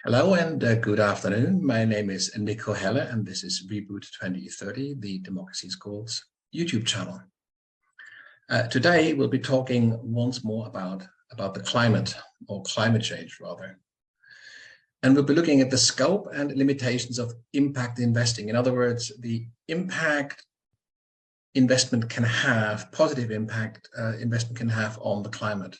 Hello and good afternoon. My name is Nico Heller and this is Reboot 2030, the Democracy Schools YouTube channel. Today we'll be talking once more about the climate, or climate change rather. And we'll be looking at the scope and limitations of impact investing. In other words, the impact investment can have, positive impact investment can have on the climate.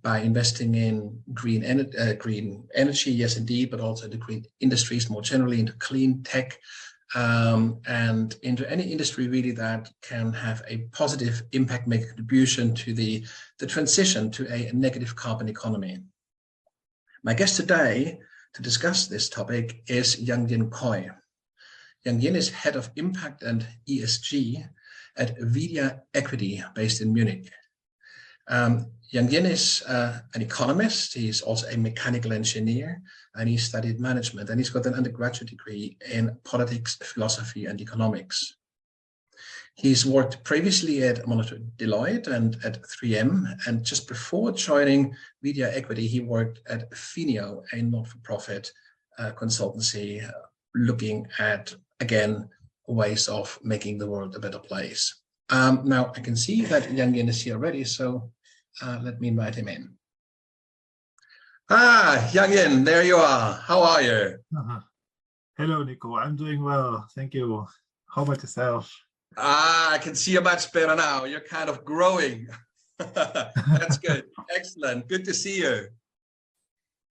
By investing in green energy, yes, indeed, but also the green industries more generally, into clean tech, and into any industry really that can have a positive impact, make a contribution to the transition to a negative carbon economy. My guest today to discuss this topic is Young-Jin Choi. Young-Jin is head of impact and ESG at Vidia Equity, based in Munich. Young-Jin is an economist. He's also a mechanical engineer, and he studied management, and he's got an undergraduate degree in politics, philosophy, and economics. He's worked previously at Deloitte and at 3M, and just before joining Vidia Equity, he worked at Phineo, a not-for-profit consultancy looking at, again, ways of making the world a better place. Now, I can see that Young-Jin is here already, so let me invite him in. Young-Jin, there you are. How are you? Hello, Nico. I'm doing well. Thank you. How about yourself? I can see you much better now. You're kind of growing. That's good. Excellent. Good to see you.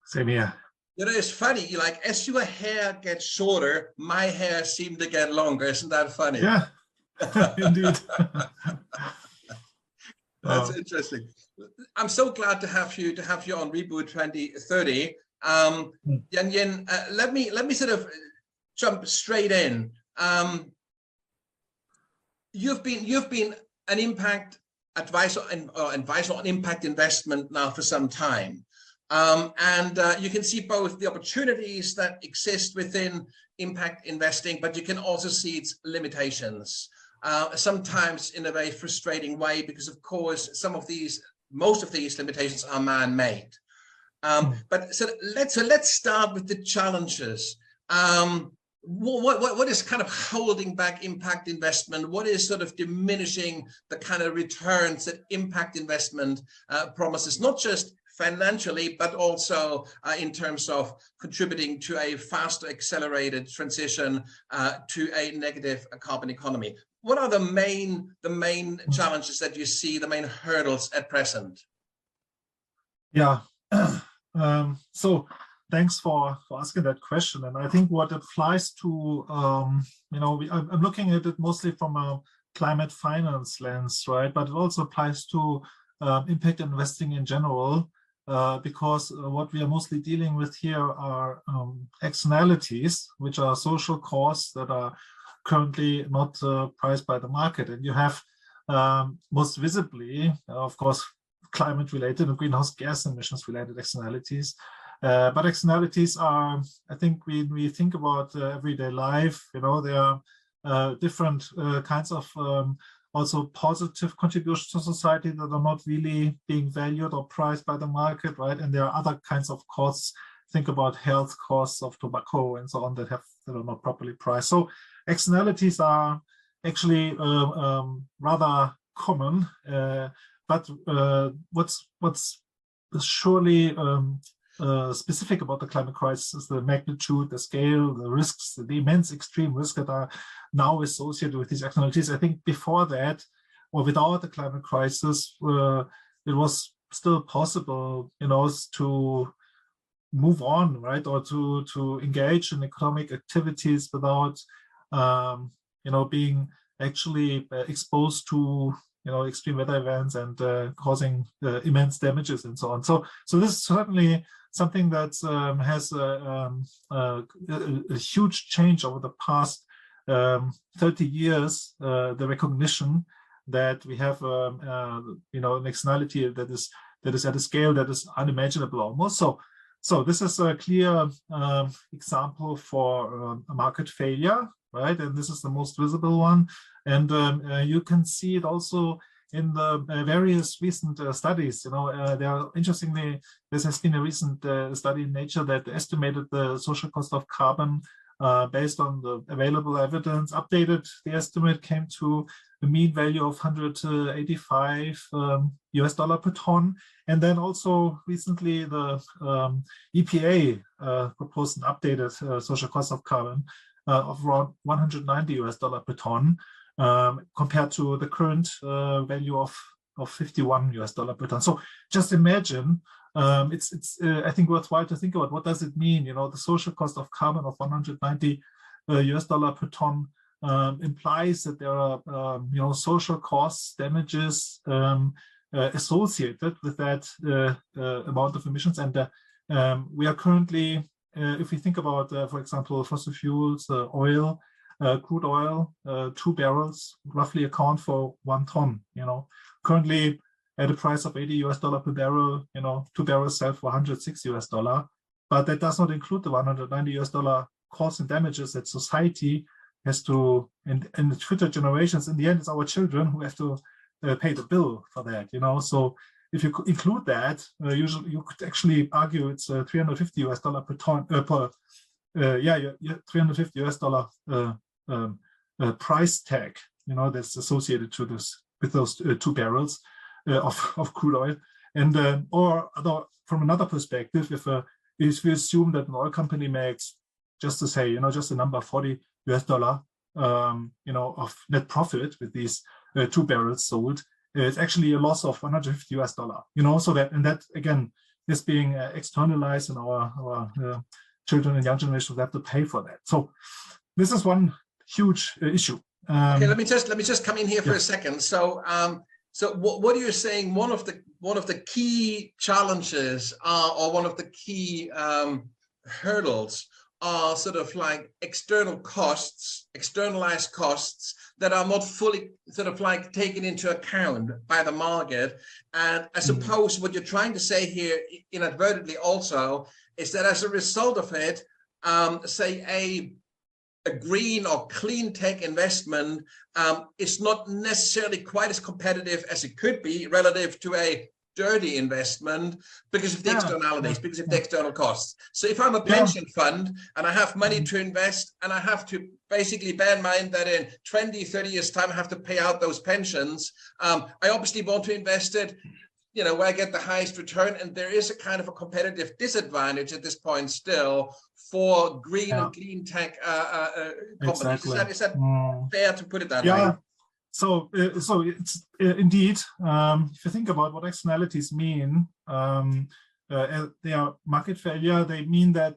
Same here. You know, it's funny, as your hair gets shorter, my hair seemed to get longer. Isn't that funny? Yeah, indeed. That's interesting. I'm so glad to have you on Reboot 2030. Young-Jin, let me sort of jump straight in. You've been an impact advisor on impact investment now for some time. And you can see both the opportunities that exist within impact investing, but you can also see its limitations. Sometimes in a very frustrating way, because of course most of these limitations are man-made. But so let's start with the challenges. What is kind of holding back impact investment? What is sort of diminishing the kind of returns that impact investment promises, not just financially, but also in terms of contributing to a faster, accelerated transition to a negative carbon economy? What are the main challenges that you see, the main hurdles at present? Yeah. So thanks for asking that question. And I think what applies to, I'm looking at it mostly from a climate finance lens, right? But it also applies to impact investing in general, because what we are mostly dealing with here are externalities, which are social costs that are currently not priced by the market. And you have most visibly, of course, climate-related and greenhouse gas emissions-related externalities. But externalities are, I think, when we think about everyday life, there are different kinds of also positive contributions to society that are not really being valued or priced by the market, right? And there are other kinds of costs. Think about health costs of tobacco and so on that are not properly priced. So externalities are actually rather common, but what's surely specific about the climate crisis is the magnitude, the scale, the risks, the immense extreme risks that are now associated with these externalities. I think before that, or without the climate crisis, it was still possible, to move on, right, or to engage in economic activities without, being actually exposed to extreme weather events and causing immense damages and so on. So this is certainly something that has a huge change over the past 30 years. The recognition that we have, an externality that is at a scale that is unimaginable almost. So this is a clear example for a market failure, right? And this is the most visible one. And you can see it also in the various recent studies. There are, interestingly, this has been a recent study in Nature that estimated the social cost of carbon based on the available evidence. Updated the estimate, came to a mean value of 185 US dollar per ton. And then also recently the EPA proposed an updated social cost of carbon of around 190 US dollar per ton, compared to the current value of 51 US dollar per ton. So just imagine, it's I think worthwhile to think about what does it mean. The social cost of carbon of 190 US dollar per ton implies that there are social costs, damages associated with that amount of emissions. And we are currently, if we think about, for example, fossil fuels, oil, crude oil, 2 barrels roughly account for 1 ton. Currently at a price of 80 US dollar per barrel, 2 barrels sell for 106 US dollar, but that does not include the 190 US dollar costs and damages that society has to, and the future generations. In the end, it's our children who have to pay the bill for that. So if you include that, usually you could actually argue it's 350 US dollar per ton, 350 US dollar price tag, that's associated to this, with those 2 barrels of crude oil. And or from another perspective, if we assume that an oil company makes, just to say, just a number, 40 US dollar, of net profit with these 2 barrels sold, it's actually a loss of 150 US dollar, so that again is being externalized, and our children and young generations have to pay for that. So this is one huge issue. Okay, let me just come in here for a second. So what are you saying? One of the key challenges or one of the key hurdles are sort of like external costs, externalized costs that are not fully sort of like taken into account by the market. And I suppose what you're trying to say here inadvertently also is that as a result of it, say a green or clean tech investment is not necessarily quite as competitive as it could be relative to a dirty investment because of the externalities, because of the external costs. So if I'm a pension fund and I have money to invest, and I have to basically bear in mind that in 20, 30 years time, I have to pay out those pensions, I obviously want to invest it where I get the highest return. And there is a kind of a competitive disadvantage at this point still for green and clean tech companies. Exactly. Is that fair to put it that way? Yeah. So it's indeed, if you think about what externalities mean, they are market failure. They mean that,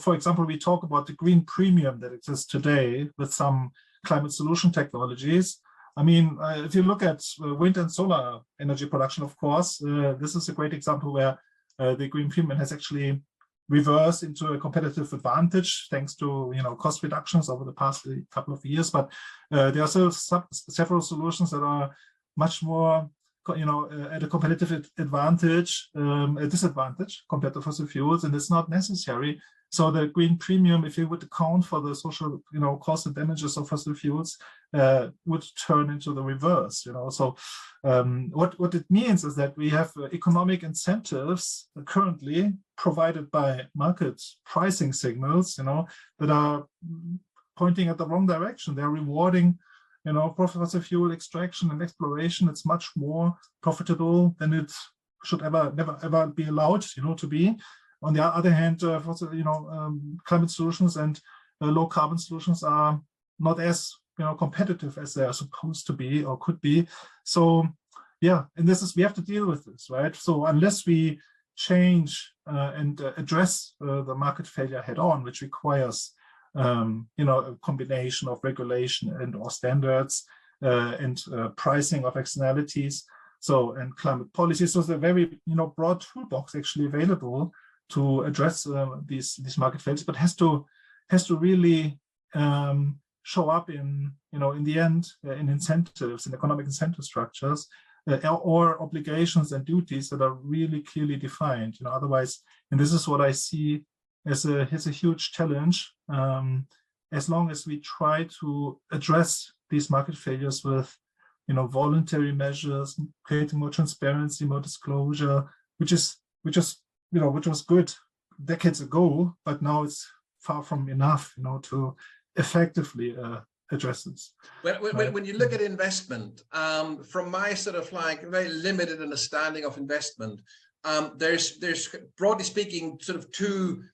for example, we talk about the green premium that exists today with some climate solution technologies. I mean, if you look at wind and solar energy production, of course, this is a great example where the green premium has actually reversed into a competitive advantage thanks to cost reductions over the past couple of years. But there are still several solutions that are much more at a competitive advantage, a disadvantage compared to fossil fuels, and it's not necessary. So the green premium, if you would account for the social cost and damages of fossil fuels, would turn into the reverse. So what it means is that we have economic incentives currently provided by market pricing signals, that are pointing at the wrong direction. They're rewarding fossil fuel extraction and exploration. It's much more profitable than it should never ever be allowed to be. On the other hand, climate solutions and low carbon solutions are not as competitive as they are supposed to be or could be. So yeah, and we have to deal with this, right? So unless we change and address the market failure head on, which requires a combination of regulation and or standards and pricing of externalities, and climate policy. So there's a very broad toolbox actually available to address these market failures, but has to really show up in the end in incentives, in economic incentive structures, or obligations and duties that are really clearly defined. Otherwise, and this is what I see as a huge challenge. As long as we try to address these market failures with voluntary measures, creating more transparency, more disclosure, which was good decades ago, but now it's far from enough, to effectively address this. When you look at investment, from my sort of like very limited understanding of investment, there's broadly speaking sort of two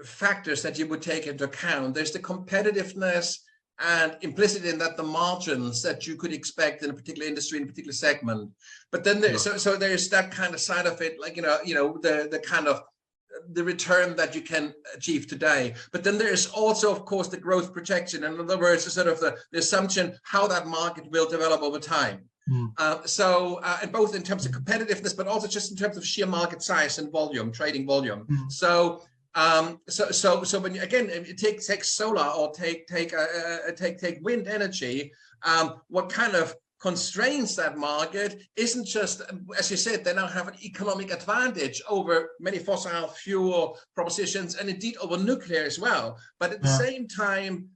factors that you would take into account. There's the competitiveness, and implicit in that the margins that you could expect in a particular industry, in a particular segment. But then there's so there's that kind of side of it, like the kind of the return that you can achieve today. But then there's also, of course, the growth projection. In other words, the sort of the assumption how that market will develop over time. And both in terms of competitiveness, but also just in terms of sheer market size and volume, trading volume. So when you, again, if you take solar or take wind energy, what kind of constrains that market isn't just, as you said, they now have an economic advantage over many fossil fuel propositions and indeed over nuclear as well. But at the same time,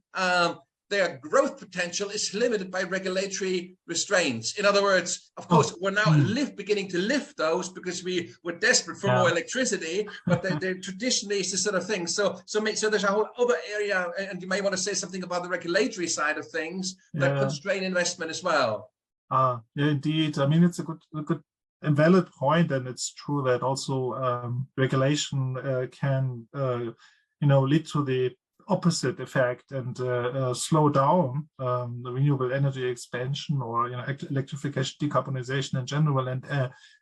their growth potential is limited by regulatory restraints. In other words, of course, we're now beginning to lift those because we were desperate for more electricity, but they're traditionally is the sort of thing. So there's a whole other area, and you may want to say something about the regulatory side of things that constrain investment as well. Yeah, indeed. I mean, it's a good and valid point, and it's true that also regulation can, lead to the opposite effect and slow down the renewable energy expansion or electrification, decarbonization in general. And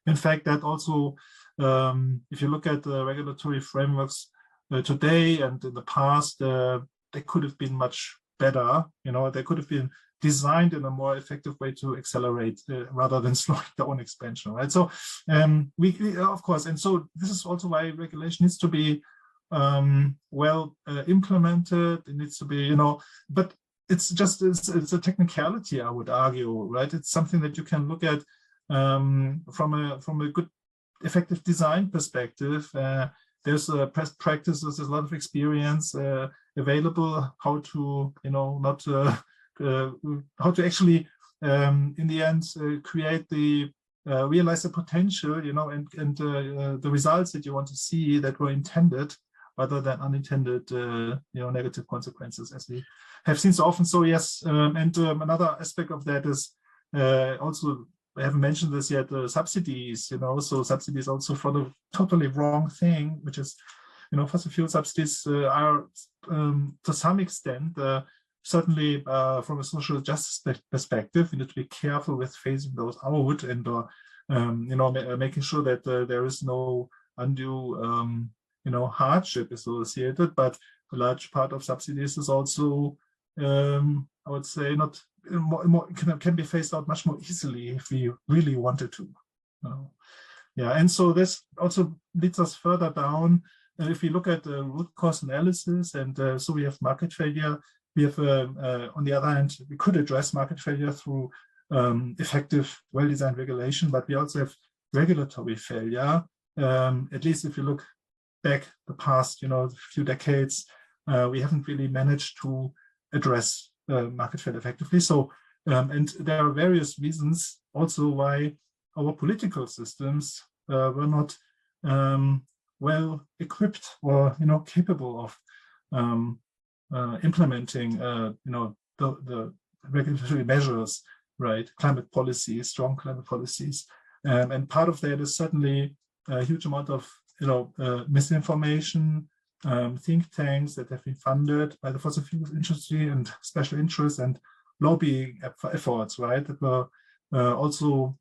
in fact, that also, if you look at the regulatory frameworks today and in the past, they could have been much better. They could have been designed in a more effective way to accelerate rather than slowing down expansion, right? So we of course, and so this is also why regulation needs to be well implemented. It needs to be, but it's a technicality, I would argue, right? It's something that you can look at from a good, effective design perspective. There's best practices, there's a lot of experience available how to, how to actually, in the end, create the realize the potential, and the results that you want to see that were intended, rather than unintended, negative consequences, as we have seen so often. So yes, and another aspect of that is also, I haven't mentioned this yet, subsidies. So subsidies also for the totally wrong thing, which is, fossil fuel subsidies are to some extent, certainly from a social justice perspective, we need to be careful with phasing those out and making sure that there is no undue hardship associated. But a large part of subsidies is also, I would say, not more can be phased out much more easily if we really wanted to. And so this also leads us further down. If we look at the root cause analysis, and so we have market failure. We have, on the other hand, we could address market failure through effective, well-designed regulation, but we also have regulatory failure. At least if you look back the past, few decades, we haven't really managed to address market failure effectively. So, and there are various reasons also why our political systems were not well equipped or capable of implementing the regulatory measures, right? Climate policies, strong climate policies, and part of that is certainly a huge amount of misinformation, think tanks that have been funded by the fossil fuel industry and special interests and lobbying efforts, right? That were also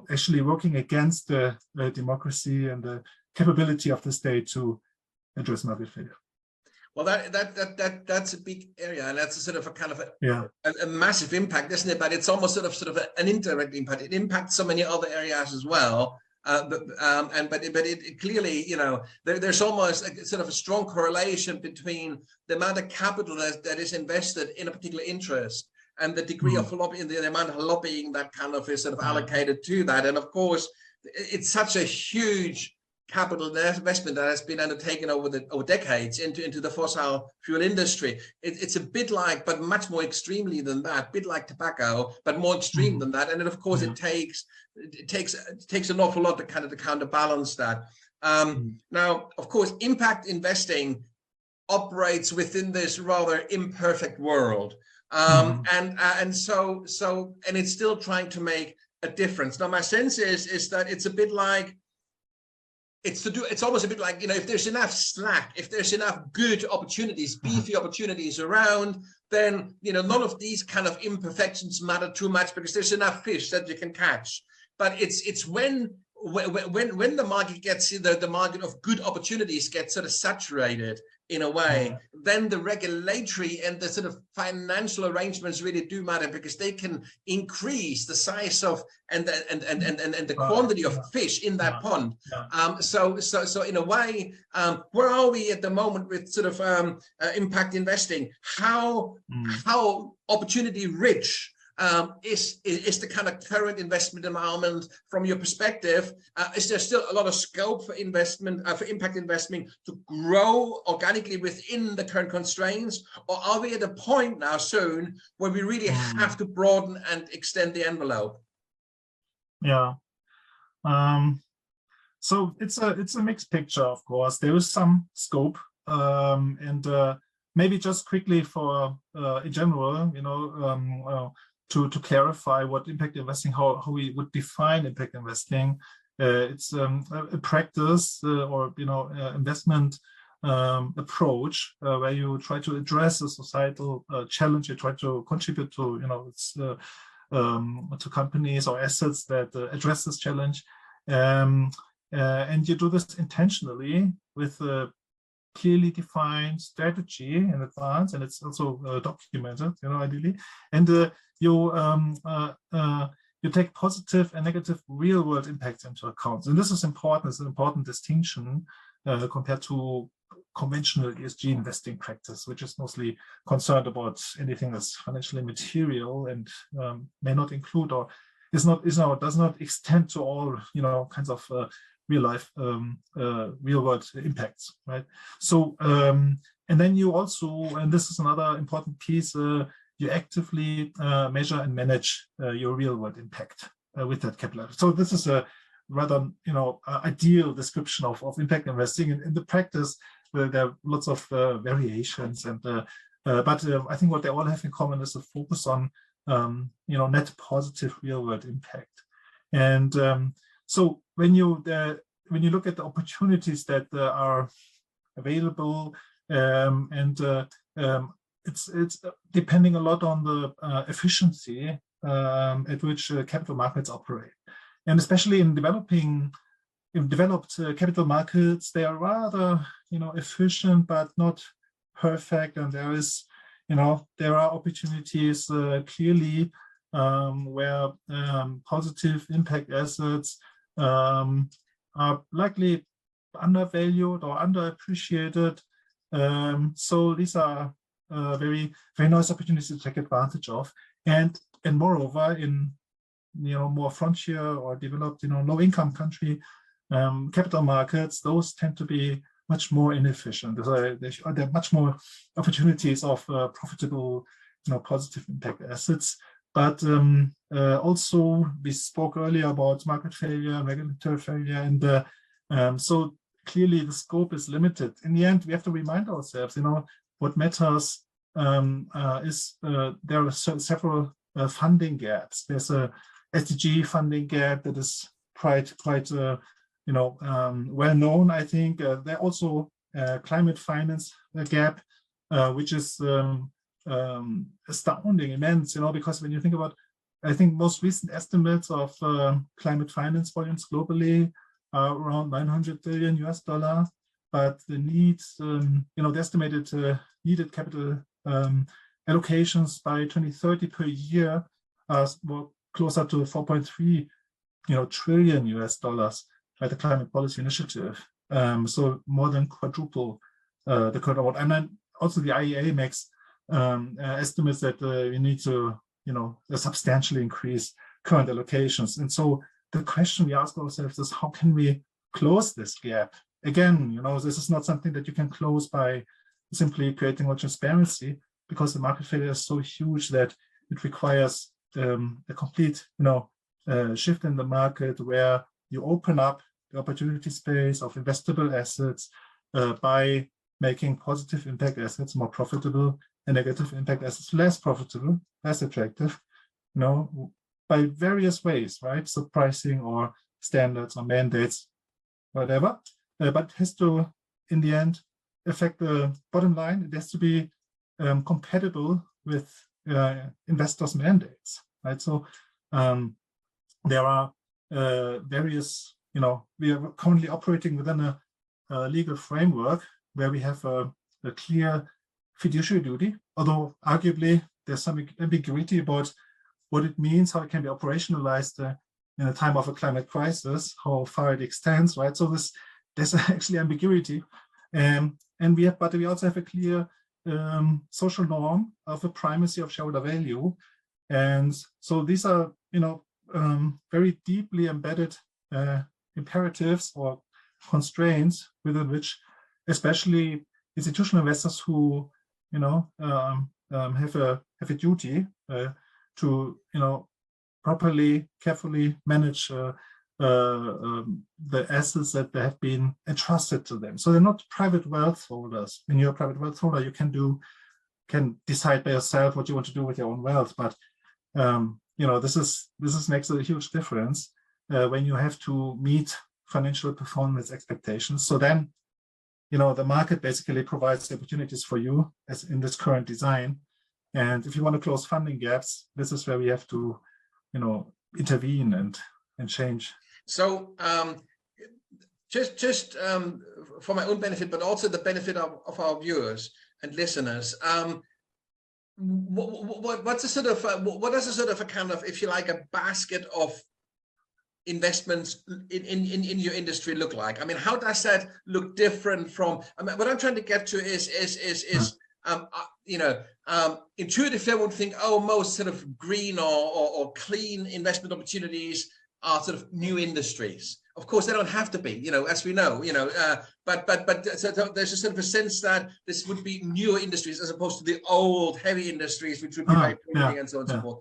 actually working against the democracy and the capability of the state to address market failure. Well, that's a big area, and that's a sort of a kind of a massive impact, isn't it? But it's almost sort of an indirect impact. It impacts so many other areas as well. But it clearly, there's almost a sort of a strong correlation between the amount of capital that is invested in a particular interest and the degree of lobbying, the amount of lobbying that kind of is sort of allocated to that. And of course, it's such a huge capital investment that has been undertaken over decades into the fossil fuel industry. It's a bit like, but much more extremely than that, a bit like tobacco, but more extreme than that. And then of course it takes an awful lot to kind of to counterbalance that. Now, of course, impact investing operates within this rather imperfect world. And it's still trying to make a difference. Now, my sense is that it's a bit like, it's almost a bit like, you know, if there's enough slack, if there's enough good opportunities, beefy opportunities around, then, you know, none of these kind of imperfections matter too much because there's enough fish that you can catch. But it's when the market gets, the market of good opportunities gets sort of saturated in a way, then the regulatory and the sort of financial arrangements really do matter, because they can increase the size of and the quantity of fish in that pond. So in a way, where are we at the moment with sort of impact investing? How opportunity rich is the kind of current investment environment from your perspective? Is there still a lot of scope for investment, for impact investing to grow organically within the current constraints? Or are we at a point now soon where we really have to broaden and extend the envelope? Yeah. So it's a mixed picture, of course. There is some scope, and maybe just quickly for in general, you know, to clarify what impact investing, how we would define impact investing. It's a practice or, you know, investment approach where you try to address a societal challenge. You try to contribute to, you know, to companies or assets that address this challenge, and you do this intentionally with a clearly defined strategy in advance, and it's also documented, you know, ideally. And you take positive and negative real-world impacts into account. And this is important. It's an important distinction compared to conventional ESG investing practice, which is mostly concerned about anything that's financially material and may not include or does not extend to all, you know, kinds of real-world impacts, right? So and then you also, and this is another important piece, you actively measure and manage your real-world impact with that capital. So this is a rather, you know, ideal description of impact investing. In the practice, there are lots of variations, and but I think what they all have in common is a focus on, you know, net positive real-world impact. And so when you look at the opportunities that are available, it's depending a lot on the efficiency at which capital markets operate, and especially in developed capital markets, they are rather, you know, efficient but not perfect, and there are opportunities clearly where positive impact assets are likely undervalued or underappreciated. So these are very, very nice opportunities to take advantage of, and moreover, in, you know, more frontier or developed, you know, low-income country capital markets, those tend to be much more inefficient. There are much more opportunities of profitable, you know, positive impact assets. But also, we spoke earlier about market failure, regulatory failure, and so clearly the scope is limited. In the end, we have to remind ourselves, you know, what matters is there are several funding gaps. There's a SDG funding gap that is quite you know, well known, I think. There also climate finance gap, which is astounding, immense, you know, because when you think about, I think most recent estimates of climate finance volumes globally are around $900 billion US, but the needs, you know, the estimated needed capital allocations by 2030 per year are more closer to 4.3, you know, trillion US by the Climate Policy Initiative. So more than quadruple the current amount. And then also the IEA makes estimates that we need to, you know, substantially increase current allocations. And so the question we ask ourselves is, how can we close this gap. Again, you know, this is not something that you can close by simply creating more transparency, because the market failure is so huge that it requires a complete, you know, shift in the market where you open up the opportunity space of investable assets by making positive impact assets more profitable and negative impact assets less profitable, less attractive, you know, by various ways, right? So pricing or standards or mandates, whatever. But it has to, in the end, affect the bottom line. It has to be compatible with investors' mandates, right? So there are various, you know, we are currently operating within a legal framework where we have a clear fiduciary duty, although arguably there's some ambiguity about what it means, how it can be operationalized in a time of a climate crisis, how far it extends, right? So there's actually ambiguity, and but we also have a clear social norm of a primacy of shareholder value, and so these are, you know, very deeply embedded imperatives or constraints within which, especially institutional investors who, you know, have a duty to, you know, properly, carefully manage the assets that they have been entrusted to them. So they're not private wealth holders. When you're a private wealth holder, you can decide by yourself what you want to do with your own wealth. But you know, this makes a huge difference when you have to meet financial performance expectations. So then, you know, the market basically provides opportunities for you as in this current design. And if you want to close funding gaps, this is where we have to, you know, intervene and change. So just for my own benefit, but also the benefit of our viewers and listeners, what's a sort of what does a sort of a kind of, if you like, a basket of investments in your industry look like? I mean, how does that look different from? I mean, what I'm trying to get to is you know, intuitively I would think, oh, most sort of green or clean investment opportunities are sort of new industries. Of course, they don't have to be, you know, as we know, you know, but so there's a sort of a sense that this would be newer industries as opposed to the old heavy industries, which would be very polluting and so on and so forth.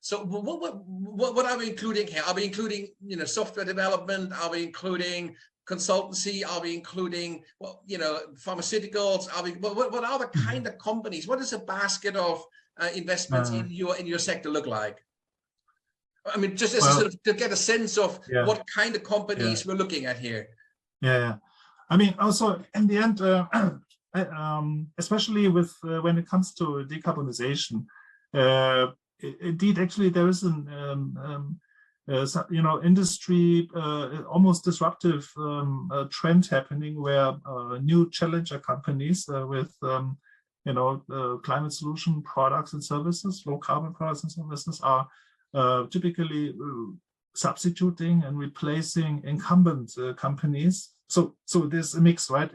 So what are we including here? Are we including, you know, software development? Are we including consultancy? Are we including, well, you know, pharmaceuticals? Are we? What are the kind of companies? What does a basket of investments in your sector look like? I mean, just as a sort of to get a sense of what kind of companies we're looking at here. Yeah. I mean, also in the end, especially with when it comes to decarbonization, indeed, actually, there is an you know, industry almost disruptive trend happening where new challenger companies with you know, climate solution products and services, low carbon products and services are typically substituting and replacing incumbent companies. So there's a mix, right?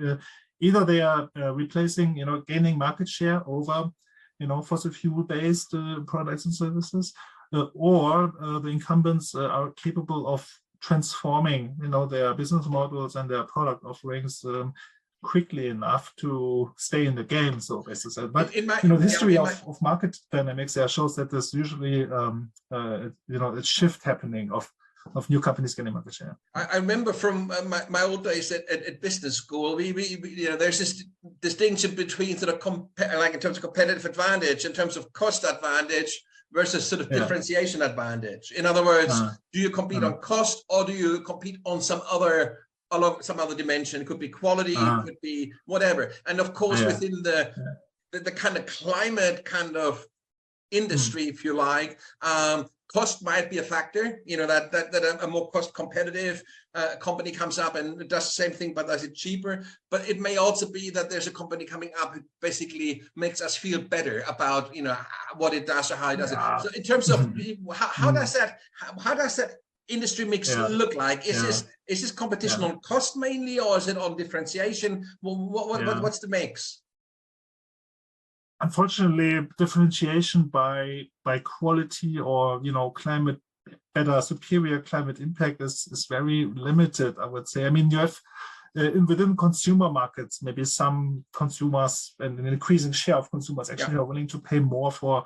Either they are replacing, you know, gaining market share over, you know, fossil fuel based products and services, or the incumbents are capable of transforming, you know, their business models and their product offerings quickly enough to stay in the game, so as I said. But you know, the history of market dynamics shows that there's usually you know, a shift happening of new companies getting market share. I remember from my old days at business school, we you know, there's this distinction between sort of like in terms of competitive advantage, in terms of cost advantage versus sort of differentiation advantage. In other words, do you compete on cost or do you compete on some other dimension? It could be quality, it could be whatever. And of course, within the kind of climate kind of industry, if you like, cost might be a factor, you know, that a more cost competitive company comes up and does the same thing, but does it cheaper. But it may also be that there's a company coming up who basically makes us feel better about, you know, what it does or how it does it. So in terms of how does that industry mix look like? Is this competition on cost mainly, or is it on differentiation? What's the mix? Unfortunately, differentiation by quality or, you know, climate better, superior climate impact is very limited, I would say. I mean, you have within consumer markets, maybe some consumers and an increasing share of consumers actually are willing to pay more for,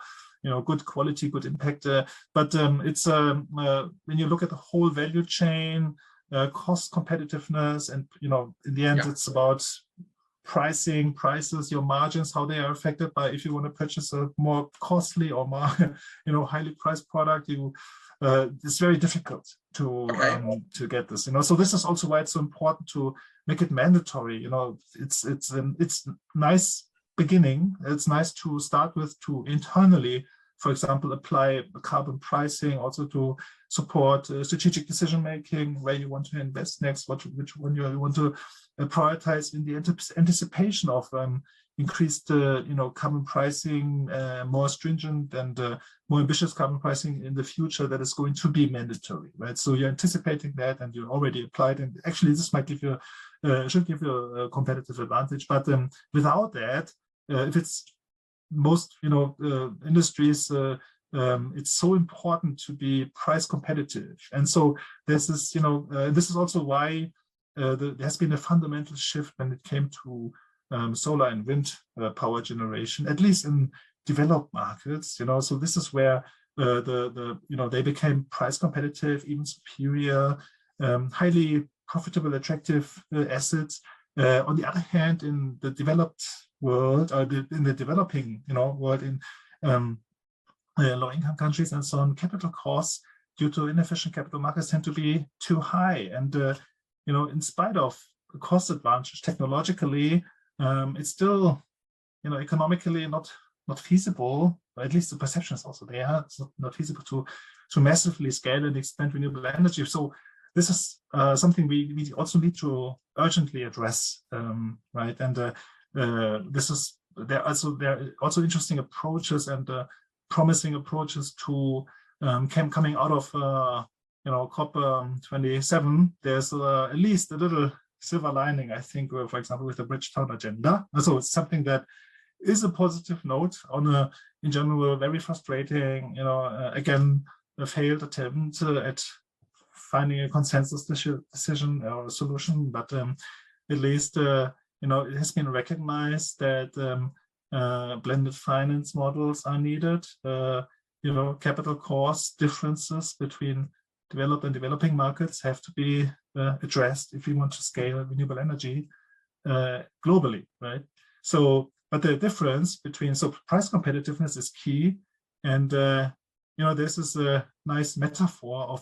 good quality, good impact. But it's when you look at the whole value chain, cost competitiveness, and in the end, it's about prices, your margins, how they are affected by if you want to purchase a more costly or more highly priced product. It's very difficult to get this. So this is also why it's so important to make it mandatory. It's nice beginning. It's nice to start with, to internally, for example, apply carbon pricing, also to support strategic decision making, where you want to invest next, which one you want to prioritize in the anticipation of increased carbon pricing, more stringent and more ambitious carbon pricing in the future that is going to be mandatory, right? So you're anticipating that, and you already applied, and actually this might give you should give you a competitive advantage. But without that, if it's most industries, it's so important to be price competitive. And so this is this is also why there has been a fundamental shift when it came to solar and wind power generation, at least in developed markets. So this is where they became price competitive, even superior, highly profitable, attractive assets. On the other hand, in the developed world, or in the developing world, in low-income countries and so on, capital costs due to inefficient capital markets tend to be too high. And in spite of the cost advantage technologically, it's still economically not feasible. At least the perception is also there. It's not feasible to massively scale and expand renewable energy. So this is something we also need to urgently address, right? And there are also interesting approaches and promising approaches to coming out of COP27. There's at least a little silver lining, I think, for example, with the Bridgetown agenda. So it's something that is a positive note on a, in general, very frustrating, again, a failed attempt at finding a consensus decision or solution. But at least, it has been recognized that blended finance models are needed. Capital cost differences between developed and developing markets have to be addressed if we want to scale renewable energy globally, right? So, but the difference between, price competitiveness is key, and this is a nice metaphor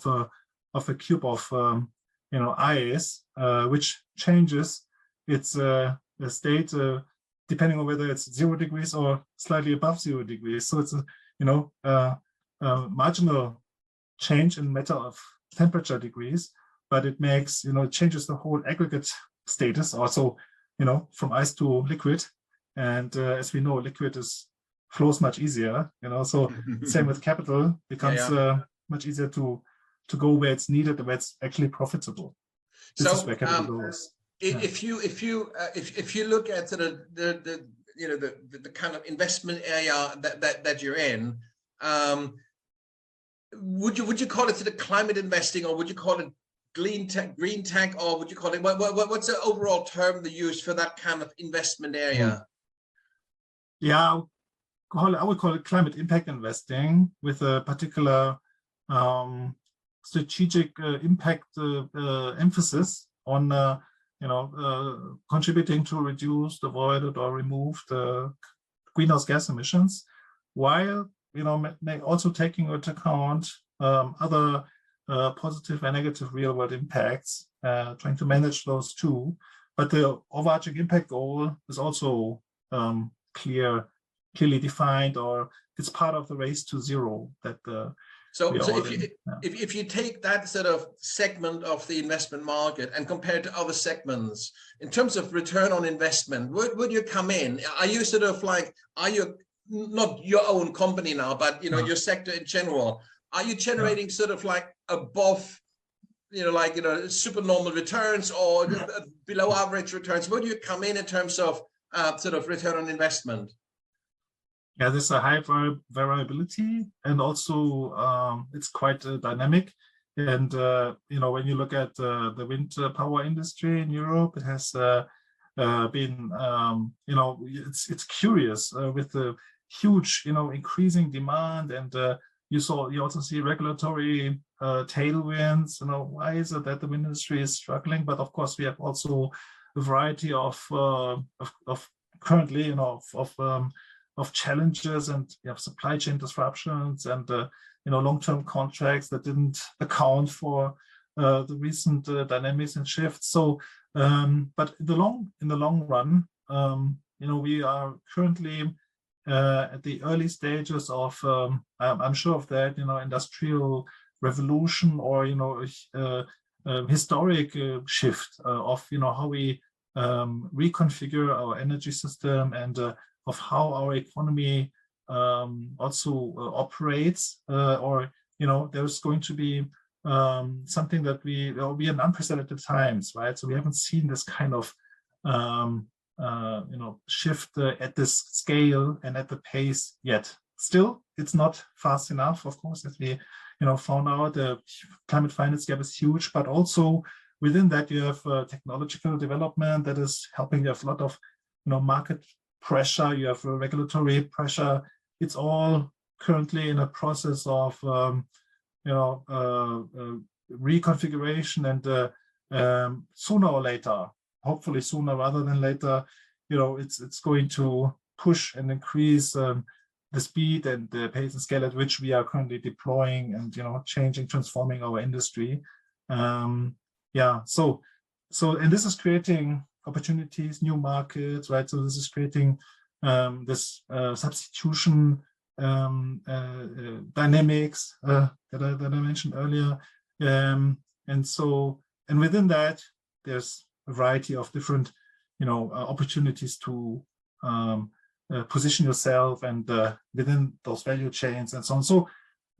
of a cube of ice, which changes its state depending on whether it's 0 degrees or slightly above 0 degrees. So it's a marginal change in matter of temperature degrees, but it makes changes the whole aggregate status also from ice to liquid. And as we know, liquid flows much easier. So same with capital, becomes much easier to go where it's needed, where it's actually profitable. This is where capital goes. If you look at sort of the kind of investment area that you're in, would you call it sort of climate investing, or would you call it green tech, or would you call it what's the overall term they use for that kind of investment area? Yeah, I would call it climate impact investing, with a particular strategic impact emphasis on contributing to reduce, avoided, or remove the greenhouse gas emissions, while also taking into account other positive and negative real-world impacts, trying to manage those too. But the overarching impact goal is also clearly defined, or it's part of the race to zero that if you take that sort of segment of the investment market and compare it to other segments in terms of return on investment, would you come in? Are you sort of like, are you not your own company now, but your sector in general? Are you generating sort of like above, super normal returns, or below average returns? Where do you come in terms of sort of return on investment? Yeah, there's a high variability, and also it's quite dynamic. And when you look at the wind power industry in Europe, it has been it's curious with the huge increasing demand, and you also see regulatory tailwinds. Why is it that the wind industry is struggling? But of course, we have also a variety of currently of challenges, and you have supply chain disruptions, and long-term contracts that didn't account for the recent dynamics and shifts. So, but in the long run, we are currently at the early stages of, I'm sure of that, industrial revolution, or historic shift of how we reconfigure our energy system, and of how our economy also operates, or there's going to be something that will be in unprecedented times, right? So we haven't seen this kind of shift at this scale and at the pace yet. Still, it's not fast enough, of course, as we found out. The climate finance gap is huge, but also within that you have technological development that is helping. You have a lot of market pressure, you have regulatory pressure. It's all currently in a process of reconfiguration, and sooner or later, hopefully sooner rather than later, it's going to push and increase the speed and the pace and scale at which we are currently deploying and changing, transforming our industry. So and this is creating opportunities, new markets, right? So this is creating this substitution dynamics that I mentioned earlier, and within that there's a variety of different opportunities to position yourself, and within those value chains and so on. So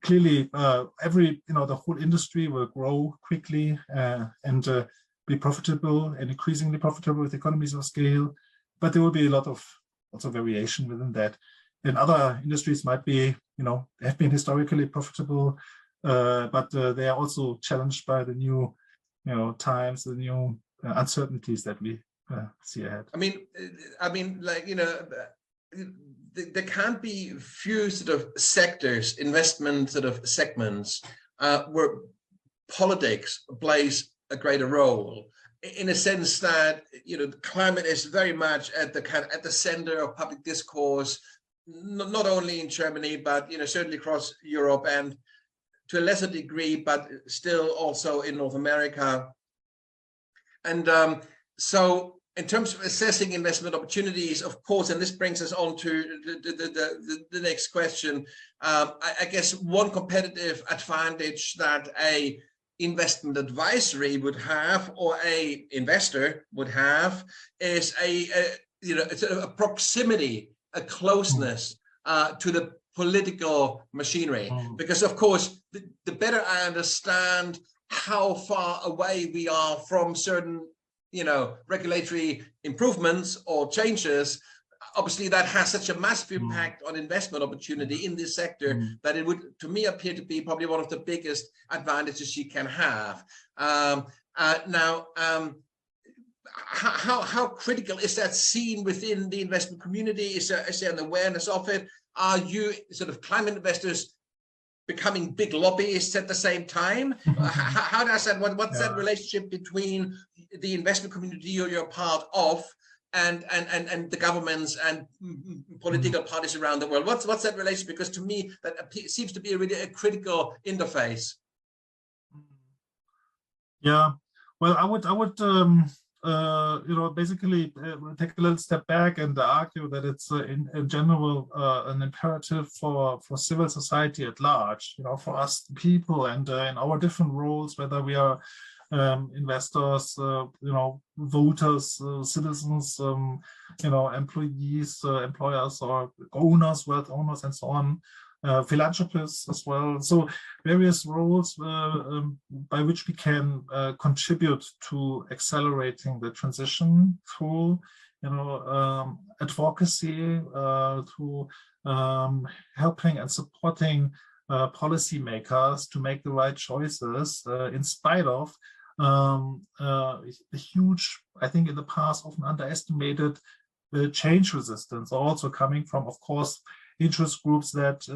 clearly, the whole industry will grow quickly and be profitable, and increasingly profitable with economies of scale. But there will be a lot of variation within that. And other industries might be, have been historically profitable, but they are also challenged by the new, times, the new uncertainties that we see ahead. I mean, like, there can't be few sort of sectors, investment sort of segments where politics plays a greater role, in a sense that climate is very much at the center of public discourse, not only in Germany, but certainly across Europe, and to a lesser degree, but still also in North America. And so in terms of assessing investment opportunities, of course, and this brings us on to the next question, I guess one competitive advantage that a investment advisory would have, or a investor would have, is a proximity, a closeness to the political machinery. Because of course, the better I understand how far away we are from certain regulatory improvements or changes, obviously that has such a massive impact on investment opportunity in this sector that it would, to me, appear to be probably one of the biggest advantages you can have. How critical is that seen within the investment community? Is there an awareness of it? Are you sort of climate investors becoming big lobbyists at the same time? How does that, what's that relationship between the investment community you're part of and the governments and political parties around the world? What's that relationship? Because to me, that seems to be really a critical interface. Yeah, well, I would basically take a little step back and argue that it's in general an imperative for civil society at large, for us people, and in our different roles, whether we are investors, voters, citizens, employees, employers, or owners, wealth owners, and so on. Philanthropists as well. So various roles by which we can contribute to accelerating the transition through advocacy, to helping and supporting policymakers to make the right choices in spite of the huge, I think in the past, often underestimated change resistance, also coming from, of course, interest groups that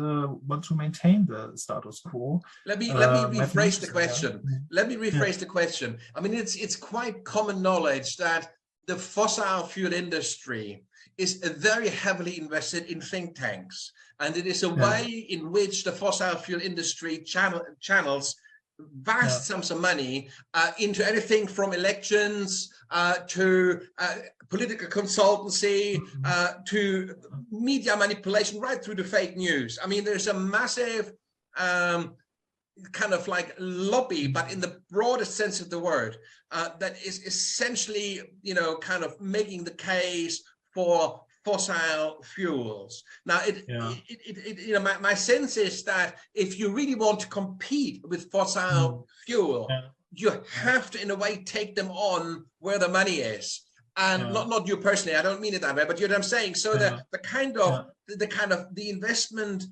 want to maintain the status quo. Let me rephrase the question. Let me rephrase the question. I mean, it's quite common knowledge that the fossil fuel industry is very heavily invested in think tanks, and it is a way in which the fossil fuel industry channels vast sums of money into anything from elections to political consultancy to media manipulation, right through to fake news. I mean, there's a massive kind of like lobby, but in the broadest sense of the word, that is essentially, kind of making the case for fossil fuels. Now, my sense is that if you really want to compete with fossil fuel, you have to, in a way, take them on where the money is. And not you personally, I don't mean it that way, but you know what I'm saying. So the kind of the investment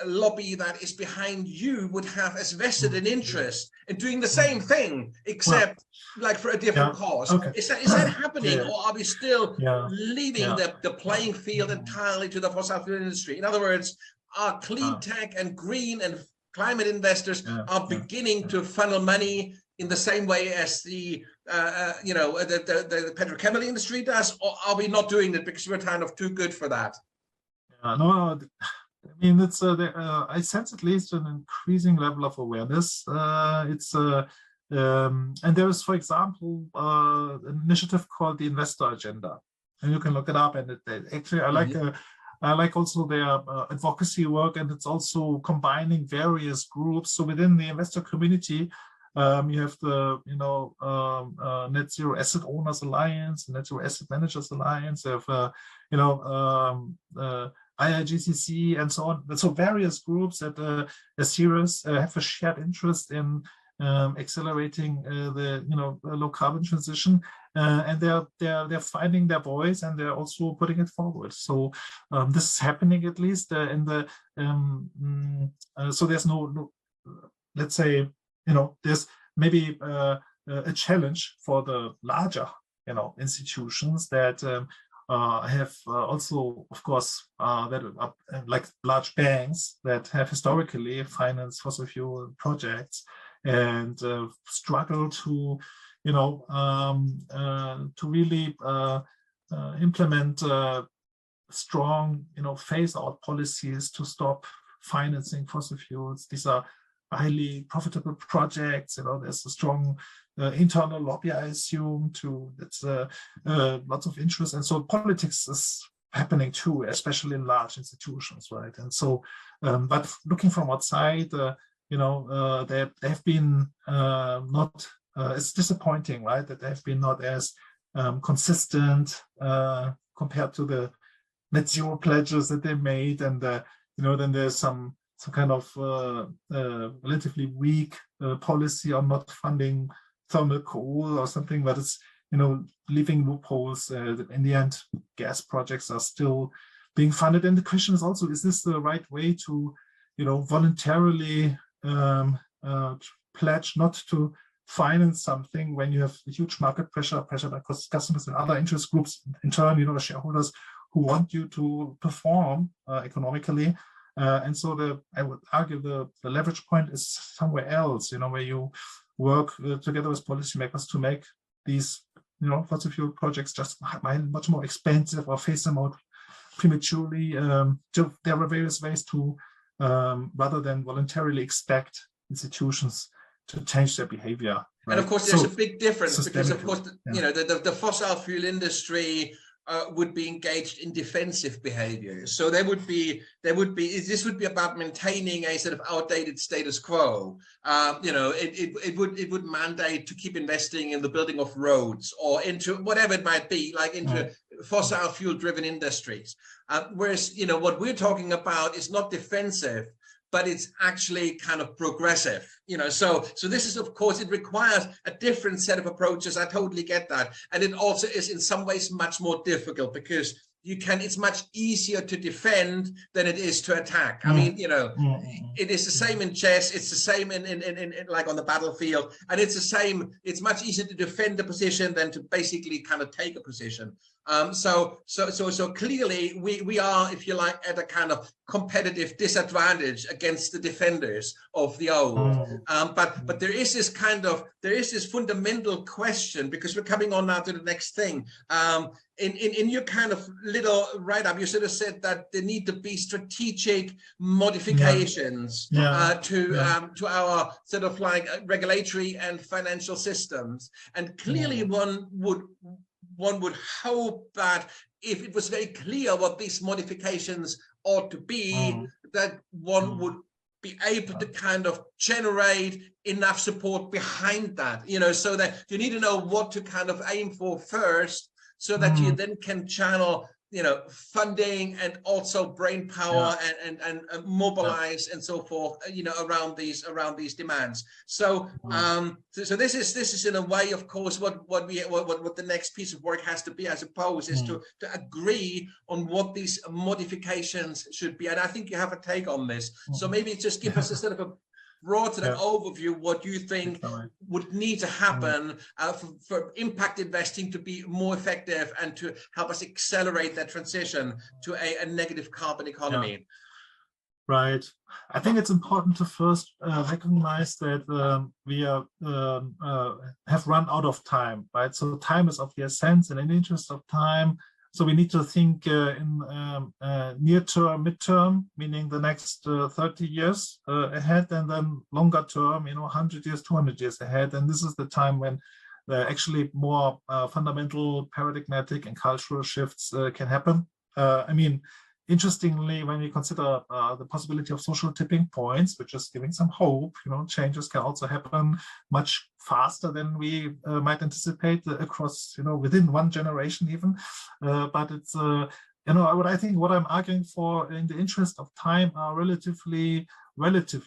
lobby that is behind you would have as vested an interest in doing the same thing, except like for a different cause. Okay. Is that happening, or are we still leaving the playing field entirely to the fossil fuel industry? In other words, are clean tech and green and climate investors are beginning to funnel money in the same way as the petrochemical industry does, or are we not doing it because we're kind of too good for that? No. I mean, it's I sense at least an increasing level of awareness. And there is, for example, an initiative called the Investor Agenda, and you can look it up. And actually, I like also their advocacy work, and it's also combining various groups. So within the investor community, you have the Net Zero Asset Owners Alliance, Net Zero Asset Managers Alliance. You have IIGCC and so on. So various groups that have a shared interest in accelerating the low carbon transition, and they're finding their voice, and they're also putting it forward. So this is happening, at least in the so there's no let's say there's maybe a challenge for the larger institutions that have also, of course, that are like large banks that have historically financed fossil fuel projects and struggle to, to really implement strong, phase-out policies to stop financing fossil fuels. These are highly profitable projects. There's a strong internal lobby, I assume, that's lots of interest, and so politics is happening too, especially in large institutions, right? And so, but looking from outside, they have been not. It's disappointing, right, that they have been not as consistent compared to the net zero pledges that they made, and then there's some kind of relatively weak policy on not funding thermal coal or something, but it's leaving loopholes. In the end, gas projects are still being funded, and the question is also: is this the right way to voluntarily pledge not to finance something when you have huge market pressure by customers and other interest groups, in turn, shareholders who want you to perform economically? And so I would argue the leverage point is somewhere else, where you work together with policymakers to make these, fossil fuel projects just much more expensive or phase them out prematurely. There are various ways to, rather than voluntarily expect institutions to change their behavior. Right? And of course, there's a big difference because, of course, the fossil fuel industry would be engaged in defensive behavior. So this would be about maintaining a sort of outdated status quo. It would mandate to keep investing in the building of roads or into whatever it might be, like into fossil fuel driven industries. Whereas, what we're talking about is not defensive, but it's actually kind of progressive, so this is, of course, it requires a different set of approaches. I totally get that. And it also is in some ways much more difficult, because it's much easier to defend than it is to attack. I mean, it is the same in chess. It's the same in like on the battlefield, and it's the same. It's much easier to defend a position than to basically kind of take a position. So clearly we are, if you like, at a kind of competitive disadvantage against the defenders of the old. But there is this fundamental question, because we're coming on now to the next thing. In your kind of little write-up, you sort of said that there need to be strategic modifications to our sort of like regulatory and financial systems. And clearly one would hope that if it was very clear what these modifications ought to be, that one would be able to kind of generate enough support behind that, so that you need to know what to kind of aim for first, so that you then can channel, funding and also brain power and mobilize and so forth, around these demands. So so this is in a way, of course, what the next piece of work has to be, I suppose, is to agree on what these modifications should be. And I think you have a take on this. So maybe just give us a sort of a broad sort of overview what you think would need to happen for impact investing to be more effective and to help us accelerate that transition to a negative carbon economy. Right. I think it's important to first recognize that we have run out of time, right? So time is of the essence, and in the interest of time, so we need to think in near term, midterm, meaning the next 30 years ahead, and then longer term, 100 years, 200 years ahead. And this is the time when actually more fundamental paradigmatic and cultural shifts can happen. I mean, interestingly, when we consider the possibility of social tipping points, which is giving some hope, changes can also happen much faster than we might anticipate across, within one generation even. But it's, what I think, what I'm arguing for in the interest of time are relatively limited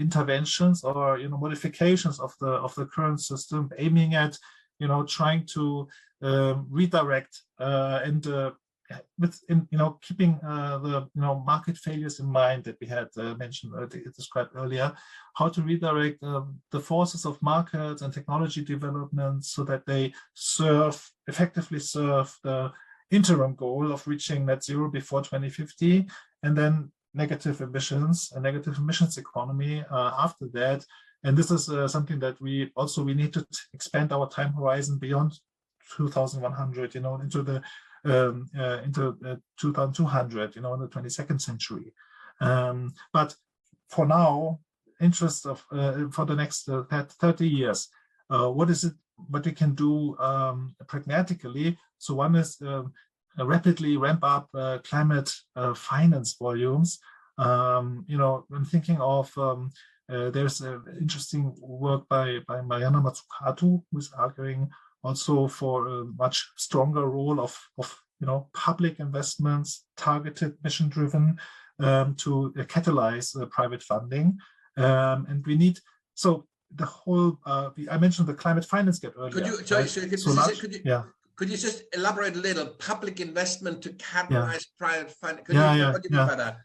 interventions or modifications of the current system, aiming at trying to redirect and keeping the market failures in mind that we had described earlier, how to redirect the forces of markets and technology development so that they effectively serve the interim goal of reaching net zero before 2050, and then negative emissions economy after that. And this is something that we need to expand our time horizon beyond 2100, into the 2200, in the 22nd century. But for now, interest of for the next 30 years, what is it? What we can do pragmatically? So one is rapidly ramp up climate finance volumes. I'm thinking of there's interesting work by Mariana Mazzucato, who is arguing also for a much stronger role of public investments, targeted, mission-driven, to catalyze private funding. And we need, so the whole, I mentioned the climate finance gap earlier. Could you just elaborate a little? Public investment to catalyze private funding. What do you mean by that?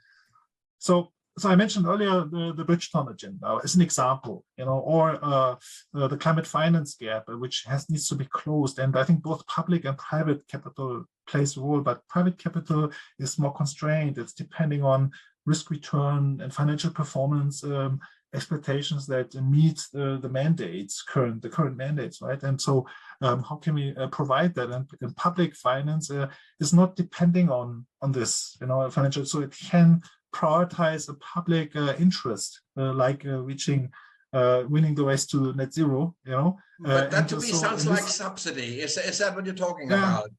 So I mentioned earlier the Bridgetown agenda as an example, or the climate finance gap, which needs to be closed. And I think both public and private capital plays a role, but private capital is more constrained. It's depending on risk return and financial performance expectations that meet the current mandates, right? And so how can we provide that? And public finance is not depending on this, financial, so it can prioritize a public interest, like winning the race to net zero, But that to me sounds like subsidy. Is that what you're talking about?